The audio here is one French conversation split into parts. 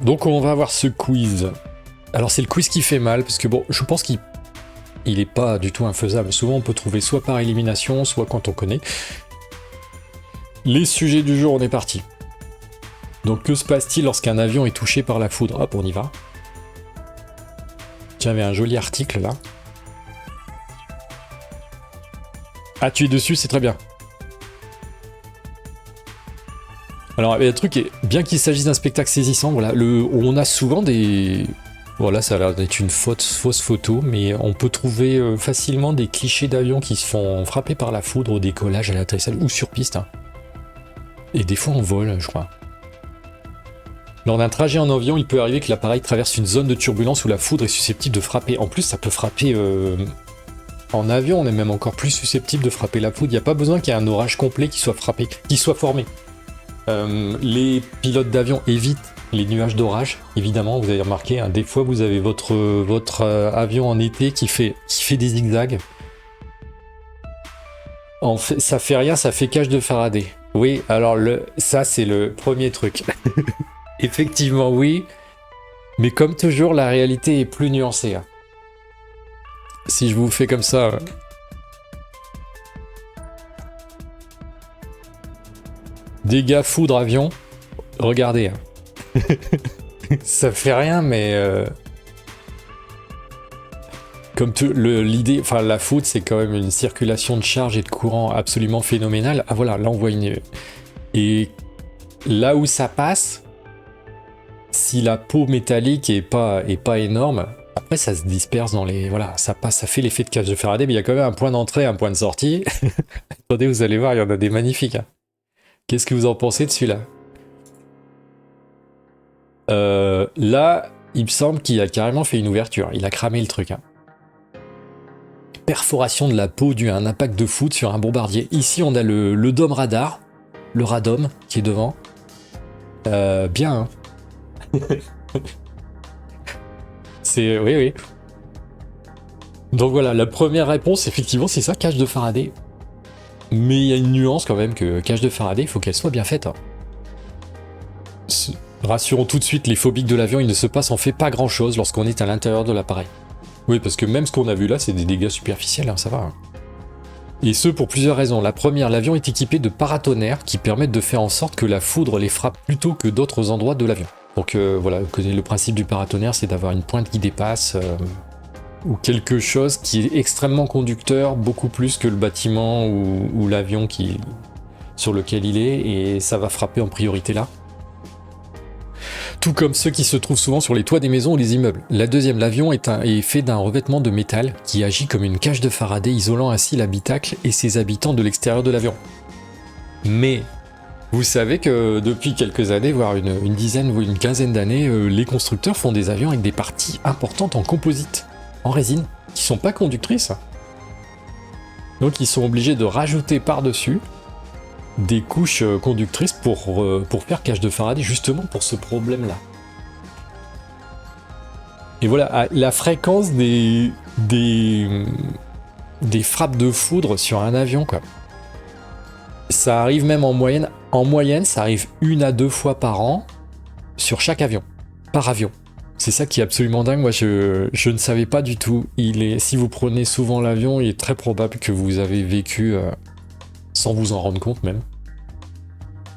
Donc on va avoir ce quiz. Alors c'est le quiz qui fait mal, parce que bon, je pense qu'il est pas du tout infaisable. Souvent on peut trouver soit par élimination, soit quand on connaît. Les sujets du jour, on est parti. Donc que se passe-t-il lorsqu'un avion est touché par la foudre? Hop, on y va. Tiens, il y avait un joli article là. Ah, tu es dessus, c'est très bien. Alors, il y a un truc, bien qu'il s'agisse d'un spectacle saisissant, voilà, on a souvent des... Voilà, ça a l'air d'être une fausse photo, mais on peut trouver facilement des clichés d'avions qui se font frapper par la foudre au décollage, à l'atterrissage ou sur piste. Hein. Et des fois en vol, je crois. Lors d'un trajet en avion, il peut arriver que l'appareil traverse une zone de turbulence où la foudre est susceptible de frapper. En plus, ça peut frapper... En avion, on est même encore plus susceptible de frapper la foudre. Il n'y a pas besoin qu'il y ait un orage complet qui soit formé. Les pilotes d'avion évitent les nuages d'orage, évidemment, vous avez remarqué, hein, des fois vous avez votre avion en été qui fait des zigzags. En fait, ça fait rien, ça fait cage de Faraday. Oui, alors ça c'est le premier truc. Effectivement oui, mais comme toujours la réalité est plus nuancée. Hein. Si je vous fais comme ça... Dégâts foudre avion, regardez. Hein. Ça fait rien, mais... Comme l'idée... Enfin, la foudre, c'est quand même une circulation de charge et de courant absolument phénoménale. Ah voilà, là on voit une... Et là où ça passe, si la peau métallique est pas énorme, après ça se disperse dans les... Voilà, ça passe, ça fait l'effet de cage de Faraday, mais il y a quand même un point d'entrée, un point de sortie. Attendez, vous allez voir, il y en a des magnifiques. Hein. Qu'est-ce que vous en pensez de celui-là? Là, il me semble qu'il a carrément fait une ouverture. Il a cramé le truc. Hein. Perforation de la peau due à un impact de foudre sur un bombardier. Ici, on a le dôme radar. Le radome qui est devant. Bien. Hein. C'est... Oui. Donc voilà, la première réponse, effectivement, c'est ça, cage de Faraday. Mais il y a une nuance quand même que cage de Faraday, il faut qu'elle soit bien faite. Hein. Rassurons tout de suite les phobiques de l'avion, il ne se passe en fait pas grand chose lorsqu'on est à l'intérieur de l'appareil. Oui, parce que même ce qu'on a vu là, c'est des dégâts superficiels, hein, ça va. Hein. Et ce pour plusieurs raisons. La première, l'avion est équipé de paratonnerres qui permettent de faire en sorte que la foudre les frappe plutôt que d'autres endroits de l'avion. Donc voilà, le principe du paratonnerre, c'est d'avoir une pointe qui dépasse... ou quelque chose qui est extrêmement conducteur, beaucoup plus que le bâtiment ou l'avion sur lequel il est, et ça va frapper en priorité là. Tout comme ceux qui se trouvent souvent sur les toits des maisons ou les immeubles. La deuxième, l'avion est fait d'un revêtement de métal qui agit comme une cage de Faraday, isolant ainsi l'habitacle et ses habitants de l'extérieur de l'avion. Mais vous savez que depuis quelques années, voire une dizaine ou une quinzaine d'années, les constructeurs font des avions avec des parties importantes en composite, en résine, qui sont pas conductrices. Donc ils sont obligés de rajouter par-dessus des couches conductrices pour faire cage de Faraday, justement pour ce problème-là. Et voilà, la fréquence des frappes de foudre sur un avion, quoi. Ça arrive même en moyenne. En moyenne, ça arrive 1 à 2 fois par an sur chaque avion, par avion. C'est ça qui est absolument dingue, moi je ne savais pas du tout. Si vous prenez souvent l'avion, il est très probable que vous avez vécu, sans vous en rendre compte même,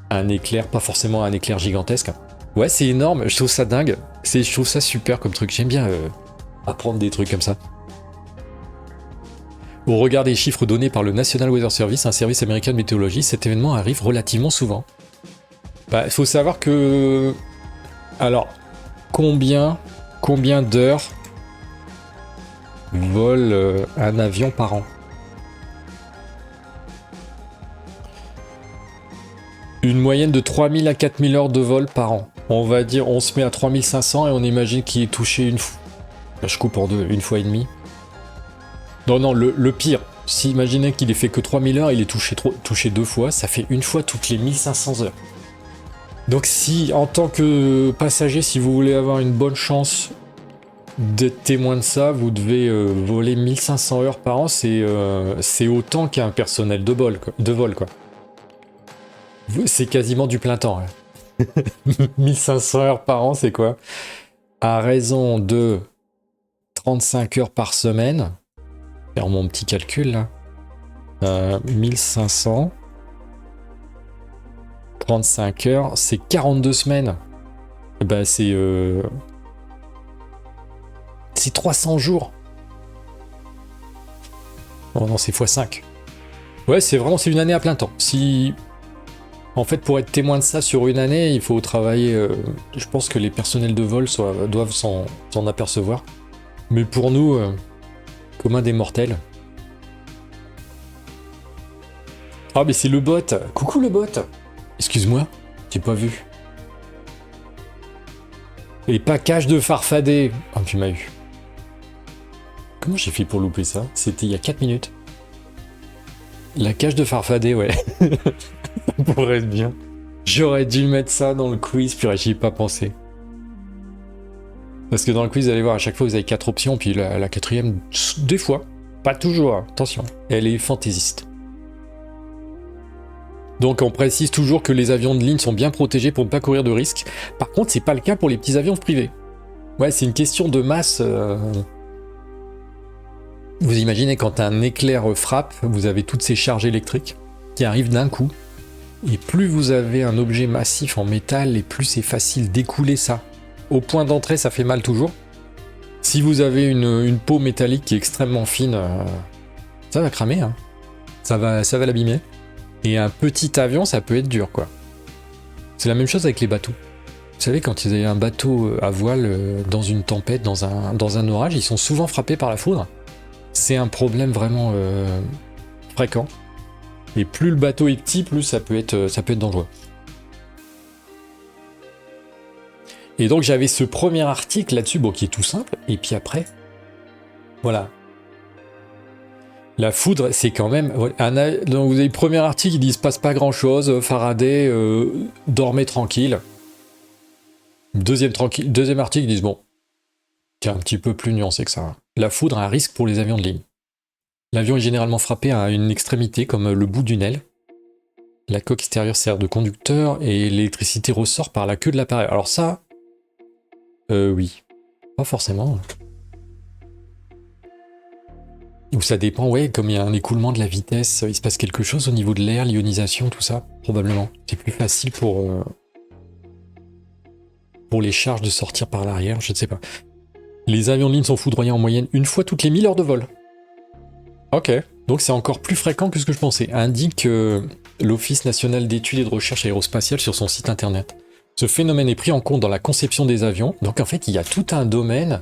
un éclair, pas forcément un éclair gigantesque. Ouais, c'est énorme, je trouve ça dingue, je trouve ça super comme truc, j'aime bien apprendre des trucs comme ça. Au regard des chiffres donnés par le National Weather Service, un service américain de météorologie, cet événement arrive relativement souvent. Bah, il faut savoir que... Alors... Combien d'heures vole un avion par an? Une moyenne de 3000 à 4000 heures de vol par an. On va dire, on se met à 3500 et on imagine qu'il est touché une fois. Je coupe en deux, une fois et demie. Non, le pire. Si imaginez qu'il ait fait que 3000 heures, il est touché 2 fois, ça fait une fois toutes les 1500 heures. Donc si, en tant que passager, si vous voulez avoir une bonne chance d'être témoin de ça, vous devez voler 1500 heures par an, c'est autant qu'un personnel de vol, quoi. C'est quasiment du plein temps. Hein. 1500 heures par an, c'est quoi? À raison de 35 heures par semaine. Faire mon petit calcul là. 1500. 35 heures, c'est 42 semaines. Bah c'est 300 jours. Oh non, c'est x5. Ouais, c'est une année à plein temps. Si... En fait, pour être témoin de ça sur une année, il faut travailler... je pense que les personnels de vol doivent s'en apercevoir. Mais pour nous, commun des mortels... Ah, mais c'est le bot. Coucou le bot. Excuse-moi, j'ai pas vu. Et pas cage de farfadet. Ah, tu m'as eu. Comment j'ai fait pour louper ça? C'était il y a 4 minutes. La cage de farfadet, ouais. Ça pourrait être bien. J'aurais dû mettre ça dans le quiz, puis j'y ai pas pensé. Parce que dans le quiz, vous allez voir, à chaque fois, vous avez 4 options, puis la quatrième, des fois, pas toujours, attention, elle est fantaisiste. Donc on précise toujours que les avions de ligne sont bien protégés pour ne pas courir de risques. Par contre, c'est pas le cas pour les petits avions privés. Ouais, c'est une question de masse. Vous imaginez quand un éclair frappe, vous avez toutes ces charges électriques qui arrivent d'un coup. Et plus vous avez un objet massif en métal, et plus c'est facile d'écouler ça. Au point d'entrée, ça fait mal toujours. Si vous avez une peau métallique qui est extrêmement fine, ça va cramer, hein. Ça va l'abîmer. Et un petit avion, ça peut être dur, quoi. C'est la même chose avec les bateaux. Vous savez, quand ils avez un bateau à voile dans une tempête, dans un orage, ils sont souvent frappés par la foudre. C'est un problème vraiment fréquent. Et plus le bateau est petit, plus ça peut être dangereux. Et donc j'avais ce premier article là-dessus, bon, qui est tout simple. Et puis après, voilà. La foudre, c'est quand même... Donc vous avez le premier article, ils disent « passe pas grand-chose, Faraday, dormez tranquille ». Deuxième article, ils disent « bon, c'est un petit peu plus nuancé que ça. La foudre a un risque pour les avions de ligne. L'avion est généralement frappé à une extrémité, comme le bout d'une aile. La coque extérieure sert de conducteur et l'électricité ressort par la queue de l'appareil. » Alors ça... oui. Pas forcément. Ou ça dépend, ouais, comme il y a un écoulement de la vitesse, il se passe quelque chose au niveau de l'air, l'ionisation, tout ça, probablement. C'est plus facile pour les charges de sortir par l'arrière, je ne sais pas. Les avions de ligne sont foudroyés en moyenne une fois toutes les 1000 heures de vol. Ok, donc c'est encore plus fréquent que ce que je pensais, indique l'Office national d'études et de recherche aérospatiale sur son site internet. Ce phénomène est pris en compte dans la conception des avions, donc en fait il y a tout un domaine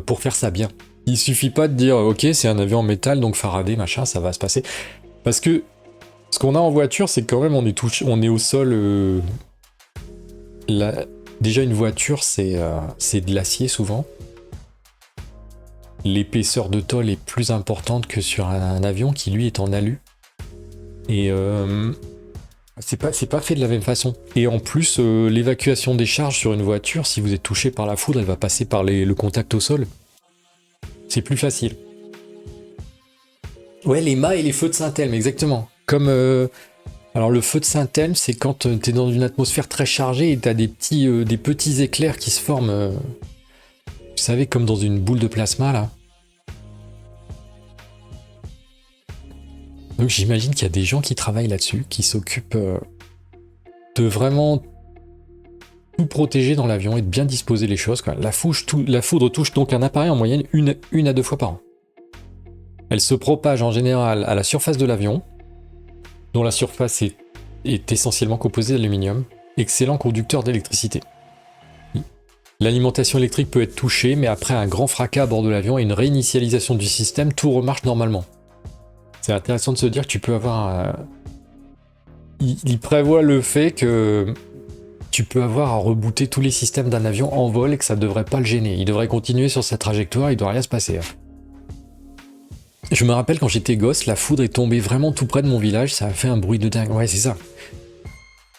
pour faire ça bien. Il suffit pas de dire ok c'est un avion en métal donc Faraday machin ça va se passer. Parce que ce qu'on a en voiture c'est quand même on est au sol. Déjà une voiture c'est de l'acier souvent. L'épaisseur de tôle est plus importante que sur un avion qui lui est en alu. Et c'est pas fait de la même façon. Et en plus l'évacuation des charges sur une voiture, si vous êtes touché par la foudre, elle va passer par le contact au sol. C'est plus facile. Ouais, les mâts et les feux de Saint-Elme, exactement. Comme... alors le feu de Saint-Elme, c'est quand t'es dans une atmosphère très chargée et t'as des petits éclairs qui se forment. Vous savez, comme dans une boule de plasma, là. Donc j'imagine qu'il y a des gens qui travaillent là-dessus, qui s'occupent de vraiment tout protéger dans l'avion et de bien disposer les choses, quoi. La foudre touche donc un appareil en moyenne une à deux fois par an. Elle se propage en général à la surface de l'avion, dont la surface est essentiellement composée d'aluminium, excellent conducteur d'électricité. L'alimentation électrique peut être touchée, mais après un grand fracas à bord de l'avion et une réinitialisation du système, tout remarche normalement. C'est intéressant de se dire que tu peux avoir... Il prévoit le fait que tu peux avoir à rebooter tous les systèmes d'un avion en vol et que ça ne devrait pas le gêner. Il devrait continuer sur sa trajectoire, il ne doit rien se passer. Je me rappelle quand j'étais gosse, la foudre est tombée vraiment tout près de mon village, ça a fait un bruit de dingue. Ouais, c'est ça.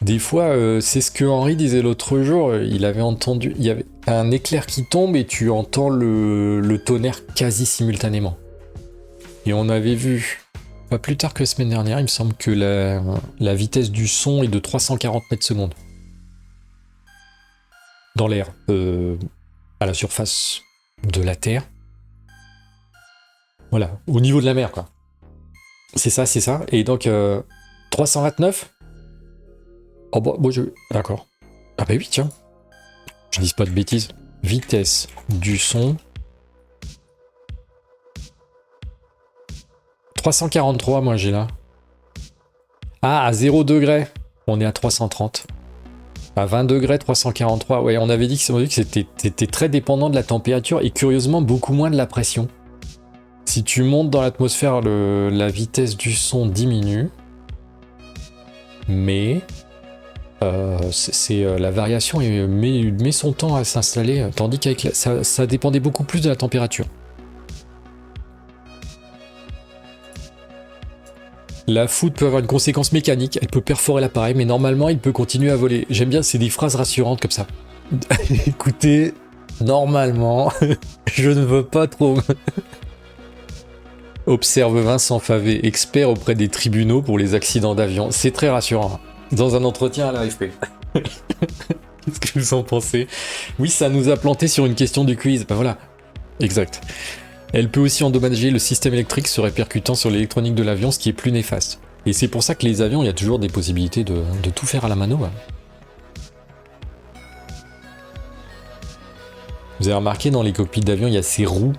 Des fois, c'est ce que Henri disait l'autre jour, il avait entendu... Il y avait un éclair qui tombe et tu entends le tonnerre quasi simultanément. Et on avait vu pas plus tard que la semaine dernière, il me semble que la vitesse du son est de 340 mètres secondes. Dans l'air, à la surface de la Terre. Voilà, au niveau de la mer, quoi. C'est ça. Et donc, 329 ? Oh bah, moi je... D'accord. Ah bah oui, tiens. Je dis pas de bêtises. Vitesse du son. 343, moi j'ai là. Ah, à 0 degré, on est à 330. À 20 degrés, 343. Ouais, on avait dit que c'était très dépendant de la température et curieusement beaucoup moins de la pression. Si tu montes dans l'atmosphère, la vitesse du son diminue. Mais la variation met son temps à s'installer, tandis qu'avec ça dépendait beaucoup plus de la température. La foudre peut avoir une conséquence mécanique, elle peut perforer l'appareil, mais normalement il peut continuer à voler. J'aime bien, c'est des phrases rassurantes comme ça. Écoutez, normalement, je ne veux pas trop... Observe Vincent Favé, expert auprès des tribunaux pour les accidents d'avion. C'est très rassurant. Dans un entretien à l'AFP. Qu'est-ce que vous en pensez? Oui, ça nous a planté sur une question du quiz. Ben voilà. Exact. Elle peut aussi endommager le système électrique se répercutant sur l'électronique de l'avion, ce qui est plus néfaste. Et c'est pour ça que les avions, il y a toujours des possibilités de tout faire à la mano. Hein. Vous avez remarqué, dans les cockpits d'avion, il y a ces roues.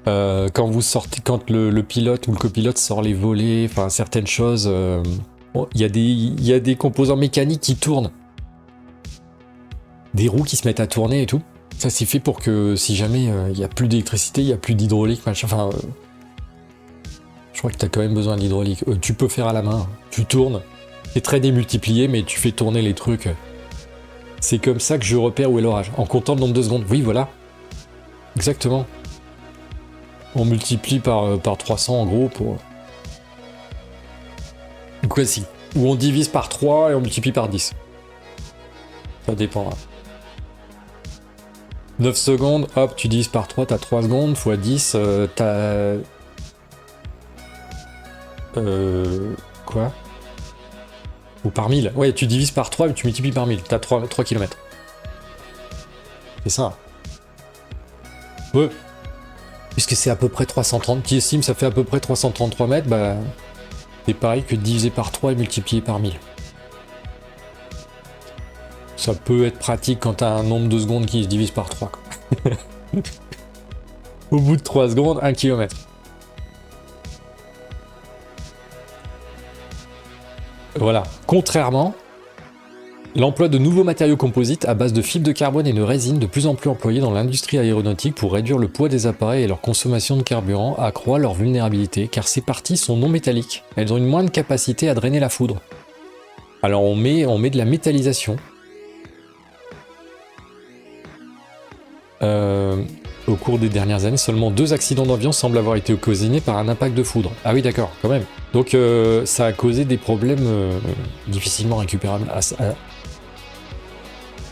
Quand vous sortez, quand le pilote ou le copilote sort les volets, enfin certaines choses, il y a des composants mécaniques qui tournent. Des roues qui se mettent à tourner et tout. Ça c'est fait pour que si jamais il n'y a plus d'électricité, il n'y a plus d'hydraulique, machin. Enfin, je crois que tu as quand même besoin d'hydraulique. Tu peux faire à la main, tu tournes. C'est très démultiplié, mais tu fais tourner les trucs. C'est comme ça que je repère où est l'orage. En comptant le nombre de secondes. Oui, voilà. Exactement. On multiplie par 300 en gros pour... Quoi si? Ou on divise par 3 et on multiplie par 10. Ça dépend. 9 secondes, hop, tu divises par 3, t'as 3 secondes, fois 10, t'as... Quoi? Ou par 1000. Ouais, tu divises par 3 et tu multiplies par 1000. T'as 3 km. C'est ça. Ouais. Puisque c'est à peu près 330, qui estime ça fait à peu près 333 mètres, bah... C'est pareil que diviser par 3 et multiplier par 1000. Ça peut être pratique quand t'as un nombre de secondes qui se divise par 3. Quoi. Au bout de 3 secondes, 1 km. Voilà. Contrairement, l'emploi de nouveaux matériaux composites à base de fibres de carbone et de résine, de plus en plus employés dans l'industrie aéronautique pour réduire le poids des appareils et leur consommation de carburant, accroît leur vulnérabilité, car ces parties sont non métalliques. Elles ont une moindre capacité à drainer la foudre. Alors on met de la métallisation. Au cours des dernières années, seulement 2 accidents d'avion semblent avoir été occasionnés par un impact de foudre. Ah oui, d'accord, quand même. Donc ça a causé des problèmes difficilement récupérables.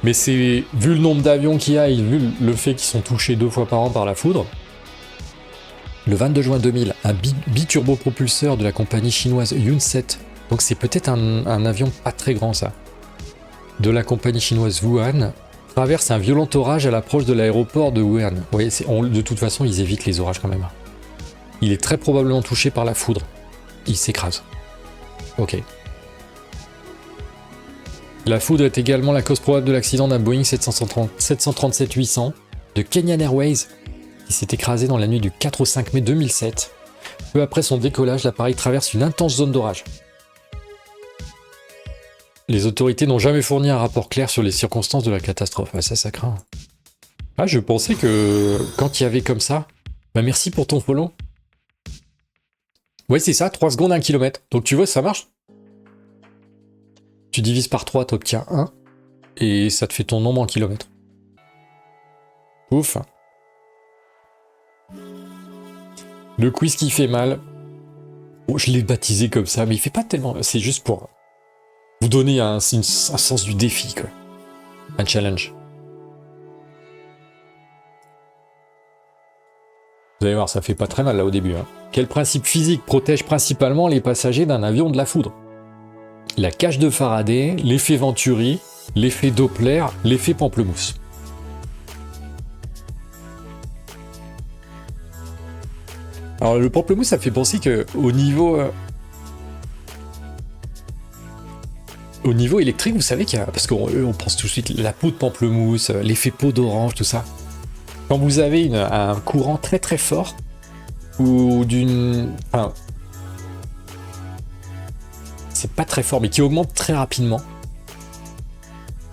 Mais c'est, vu le nombre d'avions qu'il y a et vu le fait qu'ils sont touchés 2 fois par an par la foudre, le 22 juin 2000, un biturbopropulseur de la compagnie chinoise Yunset, donc c'est peut-être un avion pas très grand ça, de la compagnie chinoise Wuhan, traverse un violent orage à l'approche de l'aéroport de Wuhan. Oui, de toute façon, ils évitent les orages quand même. Il est très probablement touché par la foudre. Il s'écrase. Ok. La foudre est également la cause probable de l'accident d'un Boeing 737-800 de Kenyan Airways qui s'est écrasé dans la nuit du 4 au 5 mai 2007. Peu après son décollage, l'appareil traverse une intense zone d'orage. Les autorités n'ont jamais fourni un rapport clair sur les circonstances de la catastrophe. Ah, ça craint. Ah, je pensais que quand il y avait comme ça... Bah merci pour ton follow. Ouais, c'est ça, 3 secondes, 1 km. Donc tu vois, ça marche. Tu divises par 3, t'obtiens 1. Et ça te fait ton nombre en kilomètres. Ouf. Le quiz qui fait mal. Oh, je l'ai baptisé comme ça, mais il fait pas tellement... C'est juste pour... vous donner un sens du défi, quoi. Un challenge. Vous allez voir, ça fait pas très mal là au début. Hein. Quel principe physique protège principalement les passagers d'un avion de la foudre? La cage de Faraday, l'effet Venturi, l'effet Doppler, l'effet pamplemousse. Alors le pamplemousse, ça me fait penser que au niveau électrique, vous savez qu'il y a... Parce qu'on pense tout de suite la peau de pamplemousse, l'effet peau d'orange, tout ça. Quand vous avez un courant très très fort, ou enfin, c'est pas très fort, mais qui augmente très rapidement.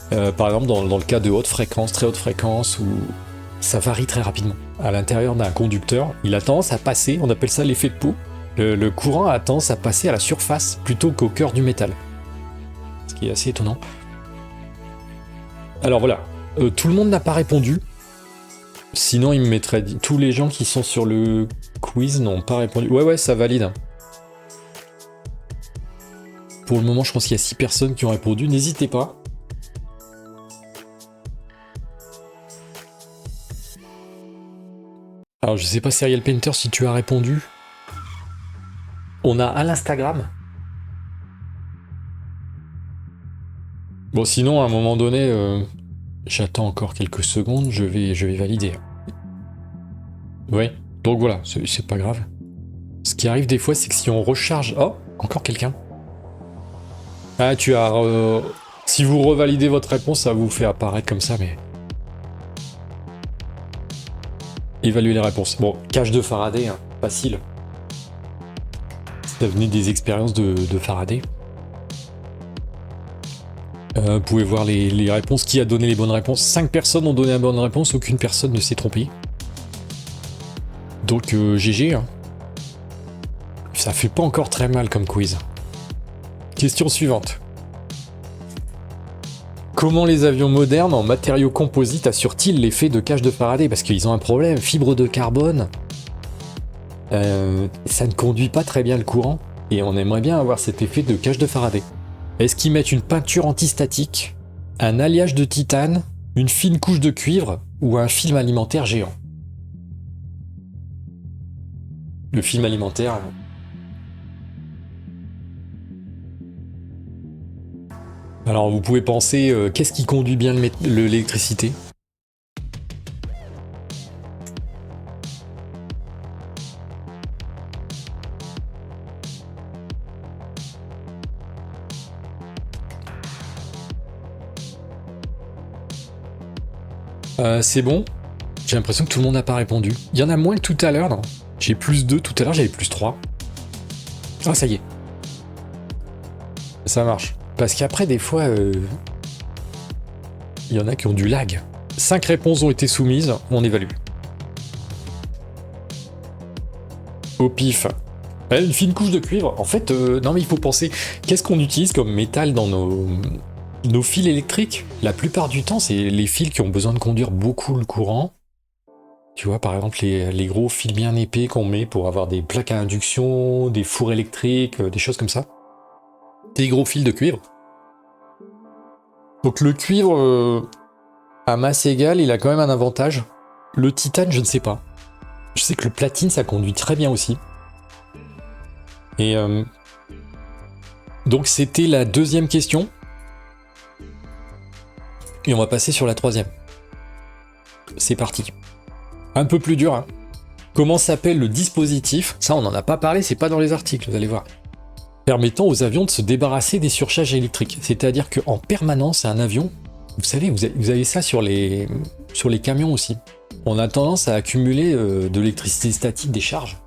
Par exemple, dans le cas de haute fréquence, très haute fréquence, où ça varie très rapidement. À l'intérieur d'un conducteur, il a tendance à passer, on appelle ça l'effet de peau. Le courant a tendance à passer à la surface plutôt qu'au cœur du métal. Ce qui est assez étonnant. Alors voilà, tout le monde n'a pas répondu. Sinon, il me mettrait... Tous les gens qui sont sur le quiz n'ont pas répondu. Ouais, ça valide. Pour le moment, je pense qu'il y a 6 personnes qui ont répondu. N'hésitez pas. Alors, je sais pas, Serial Painter, si tu as répondu. On a à l'Instagram. Bon, sinon, à un moment donné, j'attends encore quelques secondes, je vais valider. Ouais, donc voilà, c'est pas grave. Ce qui arrive des fois, c'est que si on recharge... Oh, encore quelqu'un. Ah, tu as... Si vous revalidez votre réponse, ça vous fait apparaître comme ça, mais... Évaluer les réponses. Bon, cage de Faraday, hein, facile. Ça venait des expériences de Faraday. Vous pouvez voir les réponses. Qui a donné les bonnes réponses? 5 personnes ont donné la bonne réponse, aucune personne ne s'est trompée. Donc GG. Hein. Ça fait pas encore très mal comme quiz. Question suivante. Comment les avions modernes en matériaux composites assurent-ils l'effet de cage de Faraday? Parce qu'ils ont un problème, fibre de carbone. Ça ne conduit pas très bien le courant. Et on aimerait bien avoir cet effet de cage de Faraday. Est-ce qu'ils mettent une peinture antistatique, un alliage de titane, une fine couche de cuivre ou un film alimentaire géant? Le film alimentaire... Alors vous pouvez penser, qu'est-ce qui conduit bien l'électricité? C'est bon. J'ai l'impression que tout le monde n'a pas répondu. Il y en a moins que tout à l'heure, non? J'ai plus 2, tout à l'heure j'avais plus 3. Ah, ça y est. Ça marche. Parce qu'après, des fois, il y en a qui ont du lag. 5 réponses ont été soumises, on évalue. Au pif. Une fine couche de cuivre. En fait, non mais il faut penser, qu'est-ce qu'on utilise comme métal dans nos fils électriques? La plupart du temps, c'est les fils qui ont besoin de conduire beaucoup le courant. Tu vois, par exemple, les gros fils bien épais qu'on met pour avoir des plaques à induction, des fours électriques, des choses comme ça. Des gros fils de cuivre. Donc le cuivre, à masse égale, il a quand même un avantage. Le titane, je ne sais pas. Je sais que le platine, ça conduit très bien aussi. Et donc c'était la deuxième question. Et on va passer sur la troisième. C'est parti. Un peu plus dur, hein. Comment s'appelle le dispositif? Ça, on n'en a pas parlé, c'est pas dans les articles, vous allez voir. Permettant aux avions de se débarrasser des surcharges électriques. C'est-à-dire qu'en permanence, un avion, vous savez, vous avez ça sur les camions aussi. On a tendance à accumuler de l'électricité statique, des charges.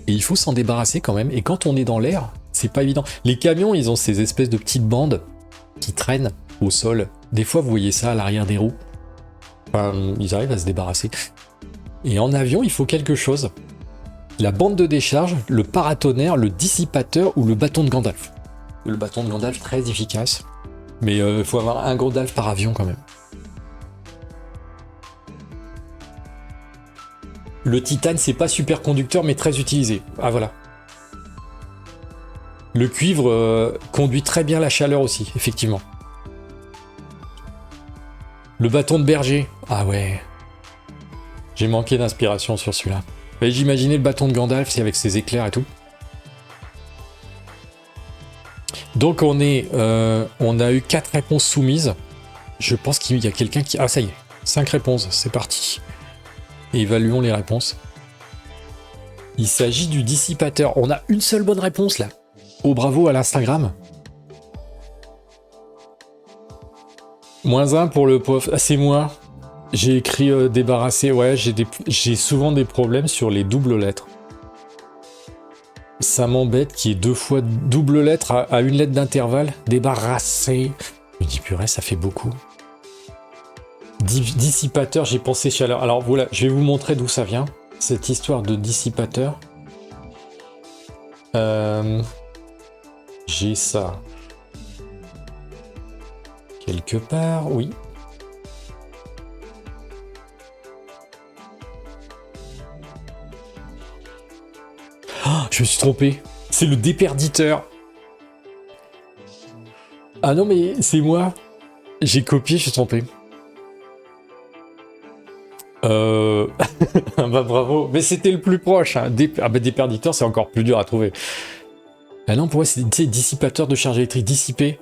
Et il faut s'en débarrasser quand même. Et quand on est dans l'air, c'est pas évident. Les camions, ils ont ces espèces de petites bandes qui traînent au sol. Des fois, vous voyez ça à l'arrière des roues. Enfin, ils arrivent à se débarrasser. Et en avion, il faut quelque chose. La bande de décharge, le paratonnerre, le dissipateur ou le bâton de Gandalf. Le bâton de Gandalf, très efficace. Mais il faut avoir un Gandalf par avion quand même. Le titane, c'est pas super conducteur, mais très utilisé. Ah voilà. Le cuivre conduit très bien la chaleur aussi, effectivement. Le bâton de berger. Ah ouais. J'ai manqué d'inspiration sur celui-là. Et j'imaginais le bâton de Gandalf, c'est avec ses éclairs et tout. Donc on a eu 4 réponses soumises. Je pense qu'il y a quelqu'un qui... Ah ça y est, 5 réponses, c'est parti. Évaluons les réponses. Il s'agit du dissipateur. On a une seule bonne réponse là. Oh bravo à l'Instagram. -1 pour le pauvre. Ah, c'est moi. J'ai écrit débarrassé. Ouais, j'ai souvent des problèmes sur les doubles lettres. Ça m'embête qu'il y ait 2 fois double lettre à une lettre d'intervalle. Débarrassé. Je me dis purée, ça fait beaucoup. Dissipateur, j'ai pensé chaleur. Alors voilà, je vais vous montrer d'où ça vient. Cette histoire de dissipateur. J'ai ça. Quelque part, oui. Oh, je me suis trompé. C'est le déperditeur. Ah non, mais c'est moi. J'ai copié, je suis trompé. Bah bravo. Mais c'était le plus proche. Hein. Déperditeur, c'est encore plus dur à trouver. Ah non, pour moi, c'est dissipateur de charge électrique. Dissiper.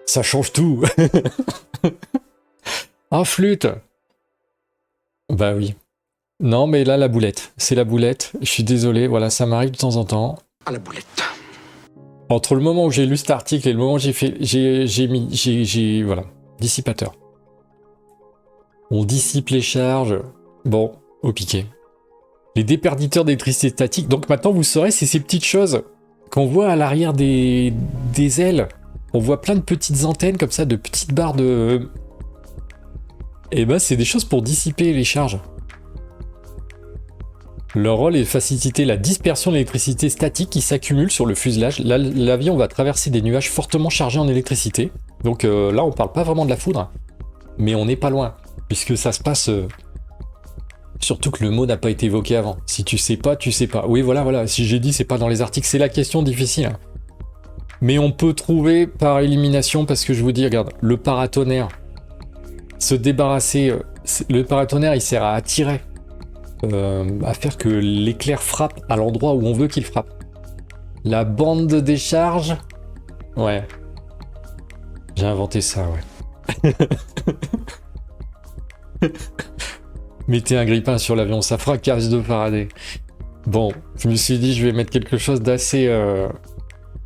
Ça change tout. Ah, flûte. Bah oui. Non, mais là, la boulette. C'est la boulette. Je suis désolé. Voilà, ça m'arrive de temps en temps. À la boulette. Entre le moment où j'ai lu cet article et le moment où j'ai fait... Voilà. Dissipateur. On dissipe les charges. Bon, au piquet. Les déperditeurs d'électricité statique. Donc maintenant, vous saurez, c'est ces petites choses qu'on voit à l'arrière des ailes. On voit plein de petites antennes comme ça, de petites barres de... Et ben, c'est des choses pour dissiper les charges. Leur rôle est de faciliter la dispersion de l'électricité statique qui s'accumule sur le fuselage. Là, l'avion va traverser des nuages fortement chargés en électricité. Donc là, on parle pas vraiment de la foudre, mais on n'est pas loin, puisque ça se passe... Surtout que le mot n'a pas été évoqué avant. Si tu sais pas, tu sais pas. Oui, voilà. Si j'ai dit c'est pas dans les articles, c'est la question difficile. Mais on peut trouver par élimination, parce que je vous dis, regarde, le paratonnerre, se débarrasser... le paratonnerre, il sert à attirer, à faire que l'éclair frappe à l'endroit où on veut qu'il frappe. La bande de décharge... Ouais. J'ai inventé ça, ouais. Mettez un grippin sur l'avion, ça fera case de Faraday. Bon, je me suis dit, je vais mettre quelque chose d'assez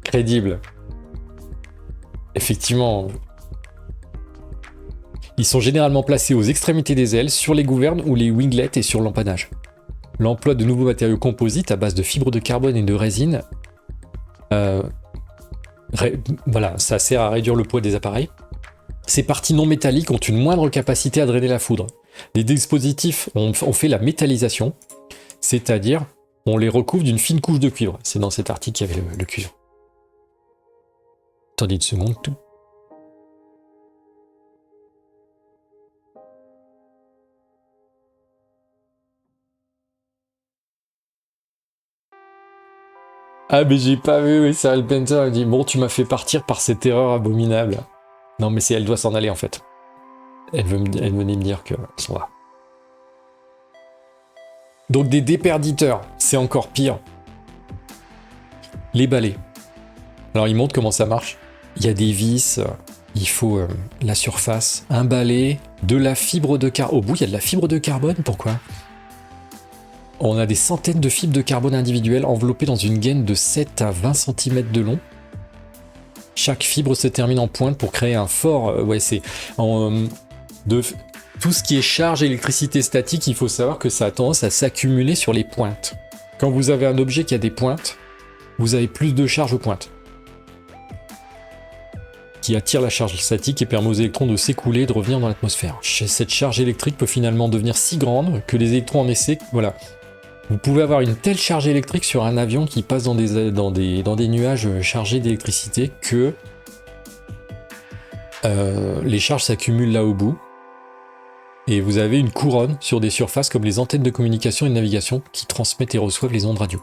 crédible. Effectivement. Ils sont généralement placés aux extrémités des ailes, sur les gouvernes ou les winglets et sur l'empannage. L'emploi de nouveaux matériaux composites à base de fibres de carbone et de résine, voilà, ça sert à réduire le poids des appareils. Ces parties non métalliques ont une moindre capacité à drainer la foudre. Les dispositifs ont fait la métallisation, c'est-à-dire on les recouvre d'une fine couche de cuivre. C'est dans cet article qu'il y avait le cuivre. Attendez une seconde, tout. Ah mais j'ai pas vu, oui, Sarah Penter a dit « Bon, tu m'as fait partir par cette erreur abominable. » Non mais elle doit s'en aller en fait. Elle venait me dire que s'en va. Donc des déperditeurs, c'est encore pire. Les balais. Alors ils montrent comment ça marche. Il y a des vis, il faut la surface, un balai, de la fibre de carbone. Au bout, il y a de la fibre de carbone, pourquoi ? On a des centaines de fibres de carbone individuelles enveloppées dans une gaine de 7 à 20 cm de long. Chaque fibre se termine en pointe pour créer un fort... ouais, c'est... tout ce qui est charge électricité statique, il faut savoir que ça a tendance à s'accumuler sur les pointes. Quand vous avez un objet qui a des pointes, vous avez plus de charge aux pointes, qui attire la charge statique et permet aux électrons de s'écouler et de revenir dans l'atmosphère. Cette charge électrique peut finalement devenir si grande que les électrons en essai... Voilà. Vous pouvez avoir une telle charge électrique sur un avion qui passe dans des nuages chargés d'électricité que les charges s'accumulent là au bout. Et vous avez une couronne sur des surfaces comme les antennes de communication et de navigation qui transmettent et reçoivent les ondes radio.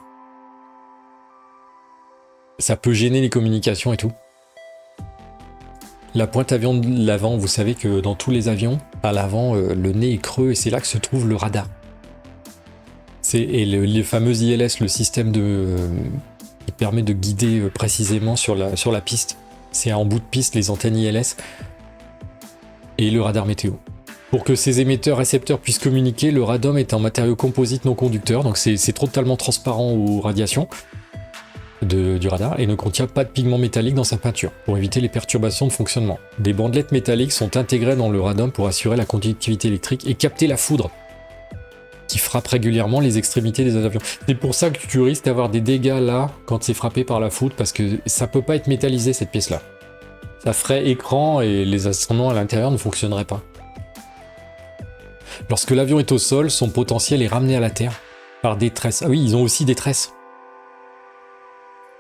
Ça peut gêner les communications et tout. La pointe avion de l'avant, vous savez que dans tous les avions, à l'avant, le nez est creux et c'est là que se trouve le radar. Et le fameux ILS, le système qui permet de guider précisément sur la piste. C'est en bout de piste, les antennes ILS et le radar météo. Pour que ces émetteurs-récepteurs puissent communiquer, le radome est un matériau composite non conducteur, donc c'est totalement transparent aux radiations du radar et ne contient pas de pigments métalliques dans sa peinture, pour éviter les perturbations de fonctionnement. Des bandelettes métalliques sont intégrées dans le radome pour assurer la conductivité électrique et capter la foudre qui frappe régulièrement les extrémités des avions. C'est pour ça que tu risques d'avoir des dégâts là, quand c'est frappé par la foudre, parce que ça peut pas être métallisé cette pièce-là. Ça ferait écran et les instruments à l'intérieur ne fonctionneraient pas. Lorsque l'avion est au sol, son potentiel est ramené à la Terre par des tresses. Ah oui, ils ont aussi des tresses.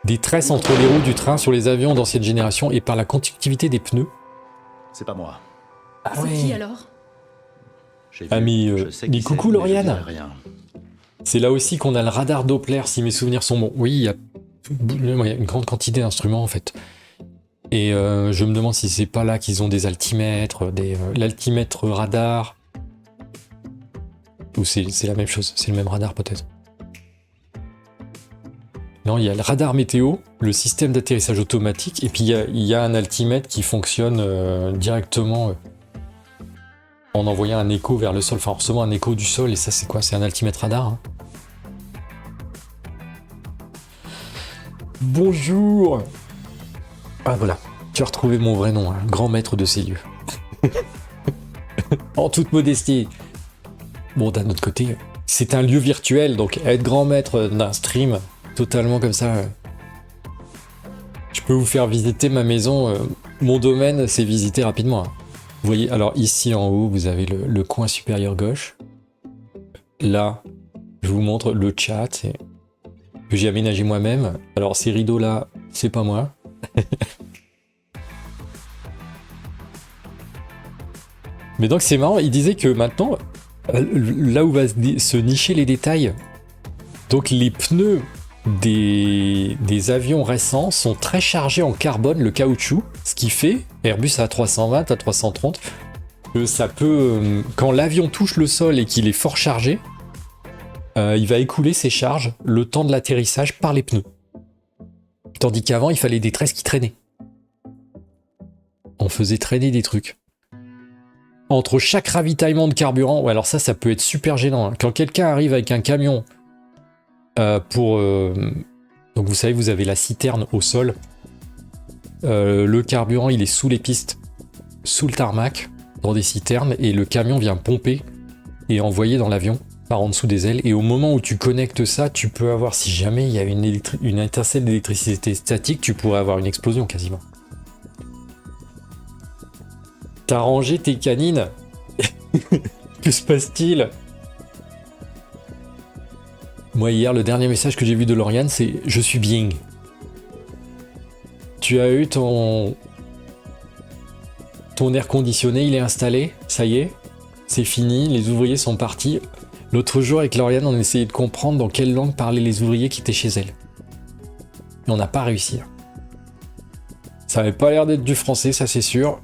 Des tresses entre les roues du train sur les avions d'ancienne génération et par la conductivité des pneus. C'est pas moi. Ah C'est qui alors? Ah mais, Je sais mais qui coucou c'est, Lauriane. mais je dirai rien. C'est là aussi qu'on a le radar Doppler, si mes souvenirs sont bons. Oui, il y a une grande quantité d'instruments en fait. Et je me demande si c'est pas là qu'ils ont des altimètres, l'altimètre radar. Ou c'est la même chose, c'est le même radar peut-être. Non, il y a le radar météo, le système d'atterrissage automatique, et puis il y a un altimètre qui fonctionne directement en envoyant un écho vers le sol, enfin en recevant un écho du sol, et ça c'est quoi? C'est un altimètre radar, hein. Bonjour. Ah voilà, tu as retrouvé mon vrai nom, hein, grand maître de ces lieux. En toute modestie. Bon, d'un autre côté, c'est un lieu virtuel, donc être grand maître d'un stream, totalement comme ça, je peux vous faire visiter ma maison, mon domaine, c'est visiter rapidement, hein. Vous voyez, alors ici en haut, vous avez le coin supérieur gauche. Là, je vous montre le chat que j'ai aménagé moi-même. Alors ces rideaux-là, c'est pas moi. Mais donc c'est marrant, il disait que maintenant, là où va se nicher les détails, donc les pneus des avions récents sont très chargés en carbone, le caoutchouc, ce qui fait, Airbus A320, A330, que ça peut, quand l'avion touche le sol et qu'il est fort chargé, il va écouler ses charges le temps de l'atterrissage par les pneus. Tandis qu'avant, il fallait des tresses qui traînaient. On faisait traîner des trucs. Entre chaque ravitaillement de carburant, ouais, alors ça peut être super gênant, hein. Quand quelqu'un arrive avec un camion donc vous savez, vous avez la citerne au sol. Le carburant, il est sous les pistes, sous le tarmac, dans des citernes, et le camion vient pomper et envoyer dans l'avion par en dessous des ailes. Et au moment où tu connectes ça, tu peux avoir, si jamais il y a une étincelle d'électricité statique, tu pourrais avoir une explosion quasiment. T'as rangé tes canines? Que se passe-t-il? Moi hier, le dernier message que j'ai vu de Lauriane, c'est « Je suis bien ». Tu as eu ton air conditionné, il est installé, ça y est, c'est fini, les ouvriers sont partis. L'autre jour avec Lauriane, on essayait de comprendre dans quelle langue parlaient les ouvriers qui étaient chez elle. Et on n'a pas réussi. Ça avait pas l'air d'être du français, ça c'est sûr.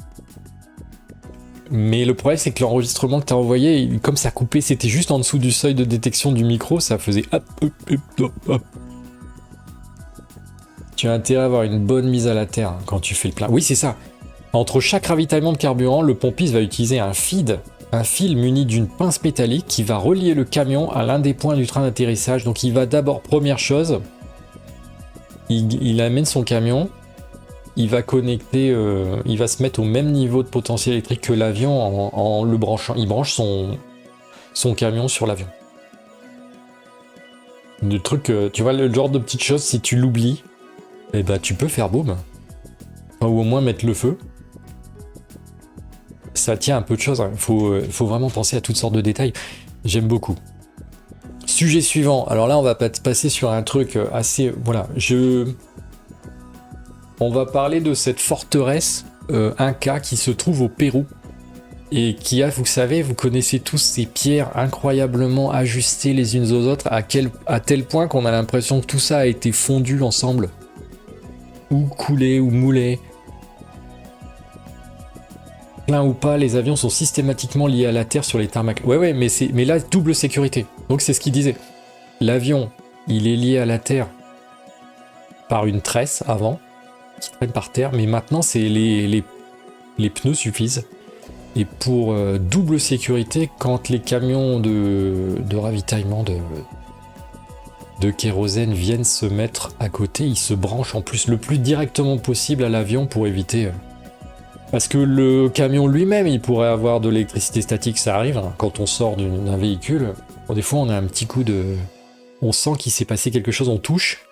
Mais le problème, c'est que l'enregistrement que tu as envoyé, comme ça coupait, c'était juste en dessous du seuil de détection du micro, ça faisait hop, hop, hop, hop, hop. Tu as intérêt à avoir une bonne mise à la terre, hein, quand tu fais le plein. Oui, c'est ça. Entre chaque ravitaillement de carburant, le pompiste va utiliser un fil muni d'une pince métallique qui va relier le camion à l'un des points du train d'atterrissage. Donc il va d'abord, première chose, il amène son camion. Il va connecter, il va se mettre au même niveau de potentiel électrique que l'avion en le branchant. Il branche son camion sur l'avion. Le truc, tu vois, le genre de petite chose, si tu l'oublies, eh ben, tu peux faire boum. Enfin, ou au moins mettre le feu. Ça tient un peu de choses, hein. Faut vraiment penser à toutes sortes de détails. J'aime beaucoup. Sujet suivant. Alors là, on va passer sur un truc assez... Voilà, on va parler de cette forteresse Inca qui se trouve au Pérou et qui a, vous savez, vous connaissez tous ces pierres incroyablement ajustées les unes aux autres à tel point qu'on a l'impression que tout ça a été fondu ensemble ou coulé ou moulé. Plein ou pas, les avions sont systématiquement liés à la terre sur les tarmacs. Ouais, mais là, double sécurité. Donc c'est ce qu'il disait. l'avion, il est lié à la Terre par une tresse avant, qui traîne par terre, mais maintenant, c'est les pneus suffisent. Et pour double sécurité, quand les camions de ravitaillement de kérosène viennent se mettre à côté, ils se branchent en plus le plus directement possible à l'avion pour éviter... Parce que le camion lui-même, il pourrait avoir de l'électricité statique, ça arrive, hein, quand on sort d'un véhicule. Bon, des fois, on a un petit coup de... On sent qu'il s'est passé quelque chose, on touche,